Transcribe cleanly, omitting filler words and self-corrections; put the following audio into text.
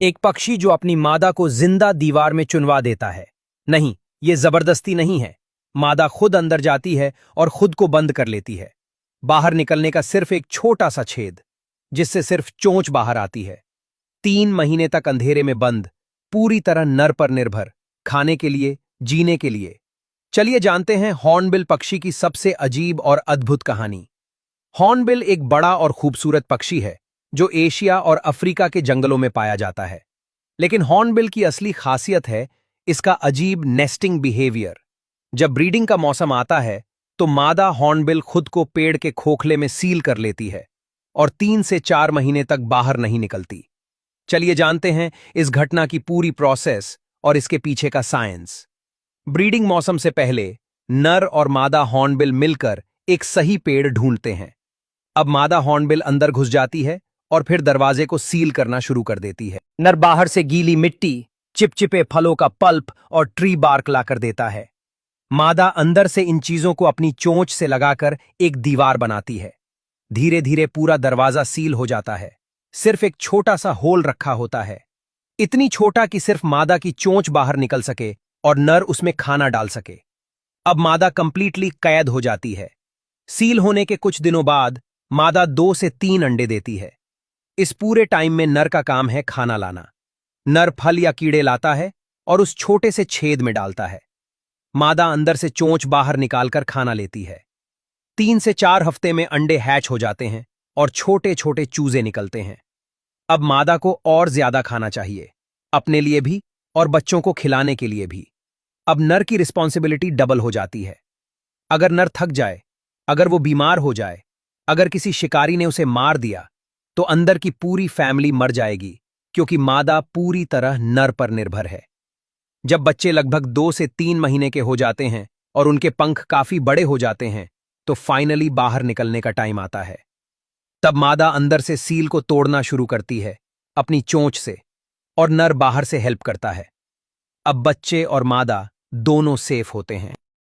एक पक्षी जो अपनी मादा को जिंदा दीवार में चुनवा देता है। नहीं, ये जबरदस्ती नहीं है। मादा खुद अंदर जाती है और खुद को बंद कर लेती है। बाहर निकलने का सिर्फ एक छोटा सा छेद, जिससे सिर्फ चोंच बाहर आती है। 3 महीने तक अंधेरे में बंद, पूरी तरह नर पर निर्भर, खाने के लिए, जीने के लिए। चलिए जानते हैं हॉर्नबिल पक्षी की सबसे अजीब और अद्भुत कहानी। हॉर्नबिल एक बड़ा और खूबसूरत पक्षी है जो एशिया और अफ्रीका के जंगलों में पाया जाता है। लेकिन हॉर्नबिल की असली खासियत है इसका अजीब नेस्टिंग बिहेवियर। जब ब्रीडिंग का मौसम आता है तो मादा हॉर्नबिल खुद को पेड़ के खोखले में सील कर लेती है और 3 से 4 महीने तक बाहर नहीं निकलती। चलिए जानते हैं इस घटना की पूरी प्रोसेस और इसके पीछे का साइंस। ब्रीडिंग मौसम से पहले नर और मादा हॉर्नबिल मिलकर एक सही पेड़ ढूंढते हैं। अब मादा हॉर्नबिल अंदर घुस जाती है और फिर दरवाजे को सील करना शुरू कर देती है। नर बाहर से गीली मिट्टी, चिपचिपे फलों का पल्प और ट्री बार्क लाकर देता है। मादा अंदर से इन चीजों को अपनी चोंच से लगाकर एक दीवार बनाती है। धीरे धीरे पूरा दरवाजा सील हो जाता है। सिर्फ एक छोटा सा होल रखा होता है, इतनी छोटा कि सिर्फ मादा की चोंच बाहर निकल सके और नर उसमें खाना डाल सके। अब मादा कंप्लीटली कैद हो जाती है। सील होने के कुछ दिनों बाद मादा 2 से 3 अंडे देती है। इस पूरे टाइम में नर का काम है खाना लाना। नर फल या कीड़े लाता है और उस छोटे से छेद में डालता है। मादा अंदर से चोंच बाहर निकालकर खाना लेती है। 3 से 4 हफ्ते में अंडे हैच हो जाते हैं और छोटे छोटे चूजे निकलते हैं। अब मादा को और ज्यादा खाना चाहिए, अपने लिए भी और बच्चों को खिलाने के लिए भी। अब नर की रिस्पॉन्सिबिलिटी डबल हो जाती है। अगर नर थक जाए, अगर वो बीमार हो जाए, अगर किसी शिकारी ने उसे मार दिया, तो अंदर की पूरी फैमिली मर जाएगी, क्योंकि मादा पूरी तरह नर पर निर्भर है। जब बच्चे लगभग 2 से 3 महीने के हो जाते हैं और उनके पंख काफी बड़े हो जाते हैं, तो फाइनली बाहर निकलने का टाइम आता है। तब मादा अंदर से सील को तोड़ना शुरू करती है अपनी चोंच से, और नर बाहर से हेल्प करता है। अब बच्चे और मादा दोनों सेफ होते हैं।